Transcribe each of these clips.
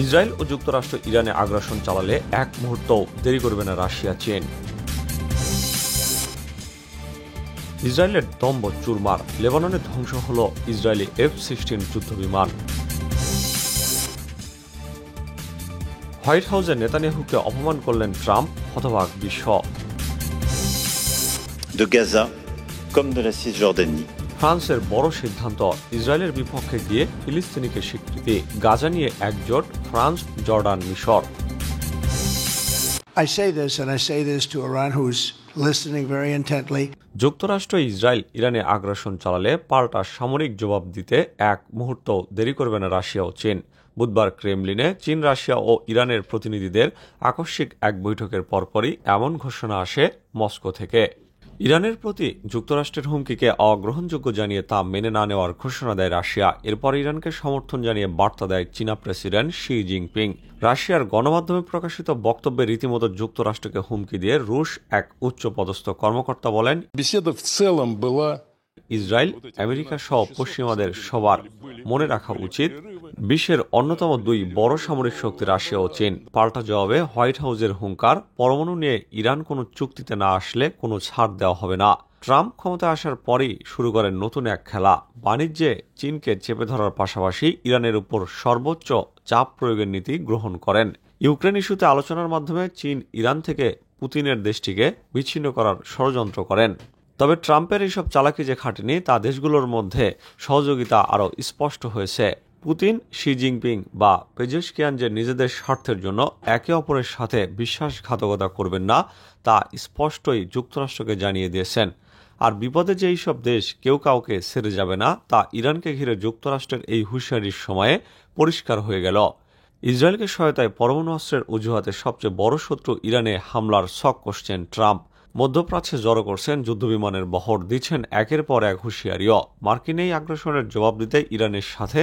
Israel ও যুক্তরাষ্ট্র ইরানে আগ্রাসন চালালে এক মুহূর্ত দেরি করবে না রাশিয়া চীন। ইসরায়েলের দম্ভ চুরমার, লেবাননে ধ্বংস হল ইসরায়েলি F-16 যুদ্ধবিমান। হোয়াইট হাউসে নেতানিয়াহুকে অপমান করলেন ট্রাম্প, হতবাক বিশ্ব। de Gaza comme de la Cisjordanie. ফ্রান্সের বড় সিদ্ধান্ত, ইসরায়েলের বিপক্ষে গিয়ে ফিলিস্তিনিকে স্বীকৃতি। গাজা নিয়ে একজোট ফ্রান্স, জর্ডান, মিশর। I say this to Iran, who's listening very intently. যুক্তরাষ্ট্র ইসরায়েল ইরানে আগ্রাসন চালালে পাল্টা সামরিক জবাব দিতে এক মুহূর্ত দেরি করবে না রাশিয়া ও চীন। বুধবার ক্রেমলিনে চীন, রাশিয়া ও ইরানের প্রতিনিধিদের আকস্মিক এক বৈঠকের পরপরই এমন ঘোষণা আসে মস্কো থেকে। ইরানের প্রতি যুক্তরাষ্ট্রের হুমকিকে অগ্রহণযোগ্য জানিয়ে তা মেনে না নেওয়ার ঘোষণা দেয় রাশিয়া। এরপর ইরানকে সমর্থন জানিয়ে বার্তা দেয় চীনা প্রেসিডেন্ট শি জিনপিং। রাশিয়ার গণমাধ্যমে প্রকাশিত বক্তব্যে রীতিমতো যুক্তরাষ্ট্রকে হুমকি দিয়ে রুশ এক উচ্চপদস্থ কর্মকর্তা বলেন, ইসরায়েল, আমেরিকা সহ পশ্চিমাদের সবার মনে রাখা উচিত, বিশ্বের অন্যতম দুই বড় সামরিক শক্তি রাশিয়া ও চীন। পাল্টা জবাবে হোয়াইট হাউসের হুঙ্কার, পরমাণু নিয়ে ইরান কোনো চুক্তিতে না আসলে কোনো ছাড় দেওয়া হবে না। ট্রাম্প ক্ষমতায় আসার পরই শুরু করেন নতুন এক খেলা। বাণিজ্যে চীনকে চেপে ধরার পাশাপাশি ইরানের উপর সর্বোচ্চ চাপ প্রয়োগের নীতি গ্রহণ করেন। ইউক্রেন ইস্যুতে আলোচনার মাধ্যমে চীন ইরান থেকে পুতিনের দেশটিকে বিচ্ছিন্ন করার ষড়যন্ত্র করেন। তবে ট্রাম্পের এইসব চালাকি যে খাটেনি, তা দেশগুলোর মধ্যে সহযোগিতা আরও স্পষ্ট হয়েছে। পুতিন, শি জিনপিং বা পেজেশকিয়ান যে নিজেদের স্বার্থের জন্য একে অপরের সাথে বিশ্বাসঘাতকতা করবেন না, তা স্পষ্টই যুক্তরাষ্ট্রকে জানিয়ে দিয়েছেন। আর বিপদে যে এইসব দেশ কেউ কাউকে ছেড়ে যাবে না, তা ইরানকে ঘিরে যুক্তরাষ্ট্রের এই হুঁশিয়ারির সময়ে পরিষ্কার হয়ে গেল। ইসরায়েলকে সহায়তায় পরমাণু অস্ত্রের অজুহাতে সবচেয়ে বড় শত্রু ইরানে হামলার ছক কষছেন ট্রাম্প। মধ্যপ্রাচ্যে জড়ো করছেন যুদ্ধবিমানের বহর, দিচ্ছেন একের পর এক হুঁশিয়ারিও। মার্কিন এই আগ্রাসনের জবাব দিতে ইরানের সাথে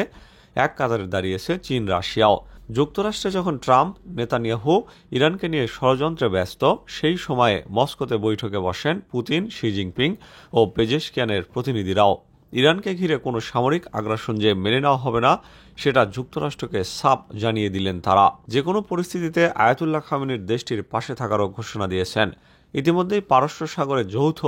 এক কাতারে দাঁড়িয়েছে চীন, রাশিয়াও। যুক্তরাষ্ট্রে যখন ট্রাম্প, নেতানিয়াহু ইরানকে নিয়ে ষড়যন্ত্রে ব্যস্ত, সেই সময়ে মস্কোতে বৈঠকে বসেন পুতিন, শি জিনপিং ও পেজেশকিয়ানের প্রতিনিধিরাও। ইরানকে ঘিরে কোনো সামরিক আগ্রাসন যে মেনে নেওয়া হবে না, সেটা যুক্তরাষ্ট্রকে সাফ জানিয়ে দিলেন তারা। যে কোনো পরিস্থিতিতে আয়াতুল্লাহ খামেনির দেশটির পাশে থাকারও ঘোষণা দিয়েছেন। ইতিমধ্যেই পারস্য সাগরে যৌথ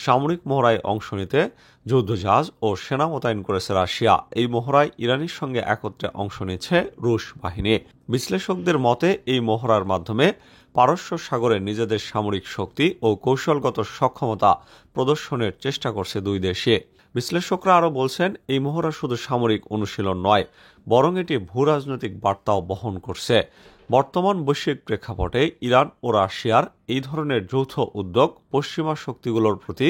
সামরিক মহড়ায় অংশ নিতে যুদ্ধজাহাজ ও সেনা মোতায়েন করেছে রাশিয়া। এই মহড়ায় ইরানের সঙ্গে একত্রে অংশ নিচ্ছে রুশ বাহিনী। বিশ্লেষকদের মতে এই মহড়ার মাধ্যমে পারস্য সাগরে নিজেদের সামরিক শক্তি ও কৌশলগত সক্ষমতা প্রদর্শনের চেষ্টা করছে দুই দেশে। বিশ্লেষকরা আরও বলছেন, এই মহড়া শুধু সামরিক অনুশীলন নয়, বরং এটি ভূরাজনৈতিক বার্তাও বহন করছে। বর্তমান বৈশ্বিক প্রেক্ষাপটে ইরান ও রাশিয়ার এই ধরনের যৌথ উদ্যোগ পশ্চিমা শক্তিগুলোর প্রতি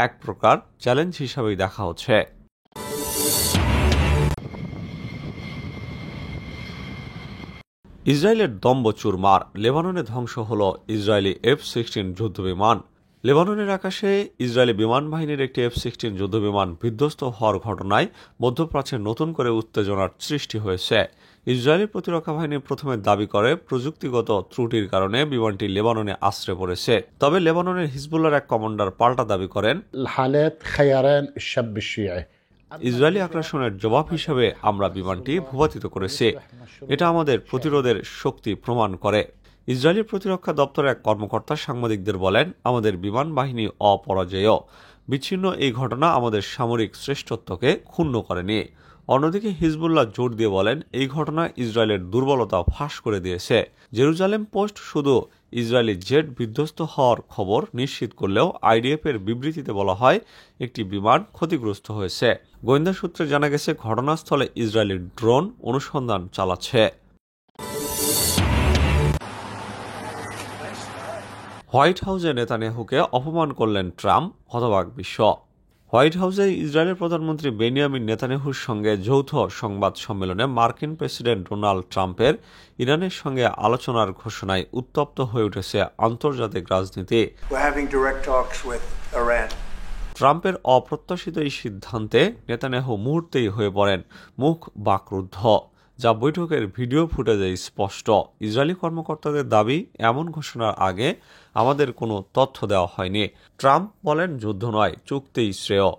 এক প্রকার চ্যালেঞ্জ হিসাবেই দেখা হচ্ছে। ইসরায়েলের দম্ভ চুরমার, লেবাননে ধ্বংস হল ইসরায়েলি F-16 যুদ্ধবিমান। লেবাননের আকাশে ইসরায়েলি বিমান বাহিনীর একটি F-16 যুদ্ধবিমান বিধ্বস্ত হওয়ার ঘটনায় মধ্যপ্রাচ্যে নতুন করে উত্তেজনার সৃষ্টি হয়েছে। ইসরায়েলি প্রতিরক্ষা বাহিনী প্রথমে দাবি করে প্রযুক্তিগত ত্রুটির কারণে বিমানটি লেবাননে আশ্রয় পড়েছে। তবে লেবাননের হিজবুল্লাহর এক কমান্ডার পাল্টা দাবি করেন, ইসরায়েলি আগ্রাসনের জবাব হিসেবে আমরা বিমানটি ভূপাতিত করেছি। এটা আমাদের প্রতিরোধের শক্তি প্রমাণ করে। ইসরায়েলি প্রতিরক্ষা দপ্তরের এক কর্মকর্তা সাংবাদিকদের বলেন, আমাদের বিমান বাহিনী অপরাজেয়। বিচ্ছিন্ন এই ঘটনা আমাদের সামরিক শ্রেষ্ঠত্বকে ক্ষুণ্ণ করেনি। অন্যদিকে হিজবুল্লাহ জোর দিয়ে বলেন, এই ঘটনা ইসরায়েলের দুর্বলতা ফাঁস করে দিয়েছে। জেরুজালেম পোস্ট শুধু ইসরায়েলি জেট বিধ্বস্ত হওয়ার খবর নিশ্চিত করলেও আইডিএফের বিবৃতিতে বলা হয়, একটি বিমান ক্ষতিগ্রস্ত হয়েছে। গোয়েন্দা সূত্রে জানা গেছে, ঘটনাস্থলে ইসরায়েলি ড্রোন অনুসন্ধান চালাচ্ছে। হোয়াইট হাউসে নেতানিয়াহুকে অপমান করলেন ট্রাম্প, হতবাক বিশ্ব। হোয়াইট হাউসে ইসরায়েলের প্রধানমন্ত্রী বেনিয়ামিন নেতানিয়াহুর সঙ্গে যৌথ সংবাদ সম্মেলনে মার্কিন প্রেসিডেন্ট ডোনাল্ড ট্রাম্পের ইরানের সঙ্গে আলোচনার ঘোষণায় উত্তপ্ত হয়ে উঠেছে আন্তর্জাতিক রাজনীতি। ট্রাম্পের অপ্রত্যাশিত এই সিদ্ধান্তে নেতানিয়াহু মুহূর্তেই হয়ে পড়েন মুখ বাকরুদ্ধ, যা বৈঠকের ভিডিও ফুটেজে স্পষ্ট। ইসরায়েলি কর্মকর্তাদের দাবি, এমন ঘোষণার আগে আমাদের কোনো তথ্য দেওয়া হয়নি। ট্রাম্প বলেন, যুদ্ধ নয়, চুক্তিই শ্রেয়।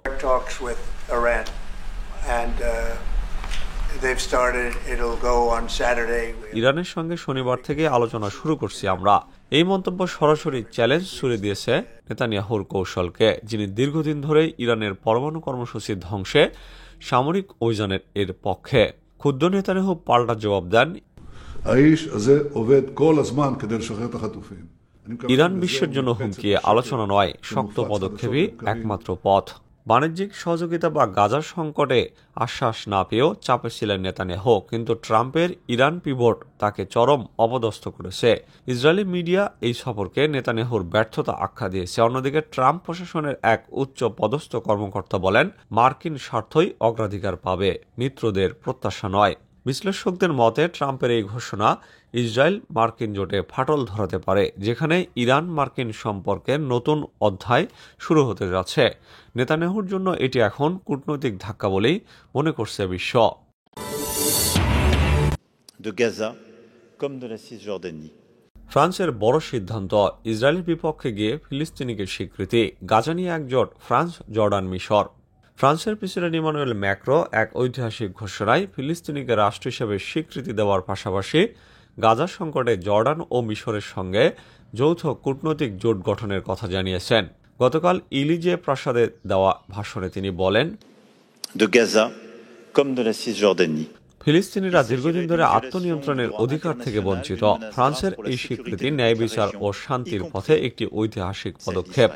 They've started. It'll go on Saturday. ইরানের সঙ্গে শনিবার থেকে আলোচনা শুরু করছি আমরা। এই মন্তব্য সরাসরি চ্যালেঞ্জ ছুড়ে দিয়েছে নেতানিয়াহুর কৌশলকে, যিনি দীর্ঘদিন ধরে ইরানের পরমাণু কর্মসূচি ধ্বংসে সামরিক অভিযানের এর পক্ষে। ক্ষুব্ধ নেতানিয়াহু পাল্টা জবাব দেন, האיש הזה עובד כל הזמן כדי לשחרר את החטופים. ইরান বিশ্বের জন্য হুমকি, আলোচনা নয়, শক্ত পদক্ষেপই একমাত্র পথ। বাণিজ্যিক সহযোগিতা বা গাজার সংকটে আশ্বাস না পেয়েও চাপে ছিলেন নেতানিয়াহু, কিন্তু ট্রাম্পের ইরান পিভট তাকে চরম অপদস্থ করেছে। ইসরায়েলি মিডিয়া এই সফরকে নেতানিয়াহুর ব্যর্থতা আখ্যা দিয়েছে। অন্যদিকে ট্রাম্প প্রশাসনের এক উচ্চ পদস্থ কর্মকর্তা বলেন, মার্কিন স্বার্থই অগ্রাধিকার পাবে, মিত্রদের প্রত্যাশা নয়। বিশ্লেষকদের মতে ট্রাম্পের এই ঘোষণা ইসরায়েল মার্কিন জোটে ফাটল ধরাতে পারে, যেখানে ইরান মার্কিন সম্পর্কের নতুন অধ্যায় শুরু হতে যাচ্ছে। নেতানিয়াহুর জন্য এটি এখন কূটনৈতিক ধাক্কা বলেই মনে করছে বিশ্ব। de Gaza comme de la Cisjordanie. ফ্রান্সের বড় সিদ্ধান্ত, ইসরায়েলের বিপক্ষে গিয়ে ফিলিস্তিনিকে স্বীকৃতি। গাজা নিয়ে একজোট ফ্রান্স, জর্ডান, মিশর। ফ্রান্সের প্রেসিডেন্ট ইমানুয়েল ম্যাক্রো এক ঐতিহাসিক ঘোষণায় ফিলিস্তিনিকে রাষ্ট্র হিসেবে স্বীকৃতি দেওয়ার পাশাপাশি গাজা সংকটে জর্ডান ও মিশরের সঙ্গে যৌথ কূটনৈতিক জোট গঠনের কথা জানিয়েছেন। গতকাল ইলিজে প্রাসাদে দেওয়া ভাষণে তিনি বলেন, De Gaza comme de la Cisjordanie. ফিলিস্তিনিরা দীর্ঘদিন ধরে আত্মনিয়ন্ত্রণের অধিকার থেকে বঞ্চিত। ফ্রান্সের এই স্বীকৃতি ন্যায় বিচার ও শান্তির পথে একটি ঐতিহাসিক পদক্ষেপ।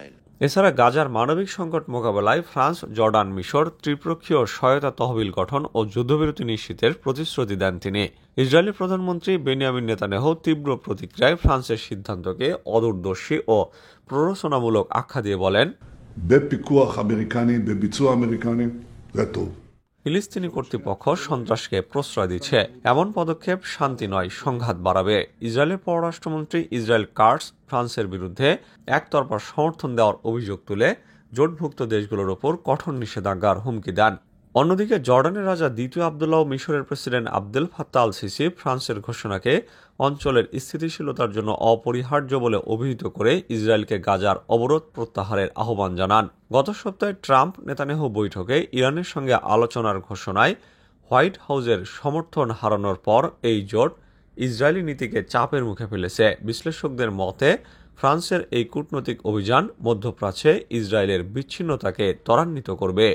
এছাড়া গাজার মানবিক সংকট মোকাবেলায় ফ্রান্স, জর্ডান, মিশর ত্রিপক্ষীয় সহায়তা তহবিল গঠন ও যুদ্ধবিরতি নিশ্চিতের প্রতিশ্রুতি দেন তিনি। ইসরায়েলি প্রধানমন্ত্রী বেনিয়ামিন নেতানিয়াহু তীব্র প্রতিক্রিয়ায় ফ্রান্সের সিদ্ধান্তকে অদূরদর্শী ও প্ররোচনামূলক আখ্যা দিয়ে বলেন, בפיקוח אמריקני, בביצוע אמריקני, זה טוב. ফিলিস্তিনি কর্তৃপক্ষ সন্ত্রাসকে প্রশ্রয় দিচ্ছে, এমন পদক্ষেপ শান্তি নয়, সংঘাত বাড়াবে। ইসরায়েলের পররাষ্ট্রমন্ত্রী ইসরায়েল কাটস ফ্রান্সের বিরুদ্ধে একতরফা সমর্থন দেওয়ার অভিযোগ তুলে জোটভুক্ত দেশগুলোর ওপর কঠোর নিষেধাজ্ঞার হুমকি দেন। অন্যদিকে জর্ডানের রাজা দ্বিতীয় আবদুল্লাহ ও মিশরের president Abdel Fattah al CC ফ্রান্সের ঘোষণাকে অঞ্চলের স্থিতিশীলতার জন্য অপরিহার্য বলে অভিহিত করে ইসরায়েলকে গাজার অবরোধ প্রত্যাহারের আহ্বান জানান। গত সপ্তাহে ট্রাম্প নেতানিয়াহু বৈঠকে ইরানের সঙ্গে আলোচনার ঘোষণায় হোয়াইট হাউসের সমর্থন হারানোর পর এই জোট ইসরায়েলি নীতিকে চাপের মুখে ফেলেছে। বিশ্লেষকদের মতে ফ্রান্সের এই কূটনৈতিক অভিযান মধ্যপ্রাচ্যে ইসরায়েলের বিচ্ছিন্নতাকে ত্বরান্বিত করবে।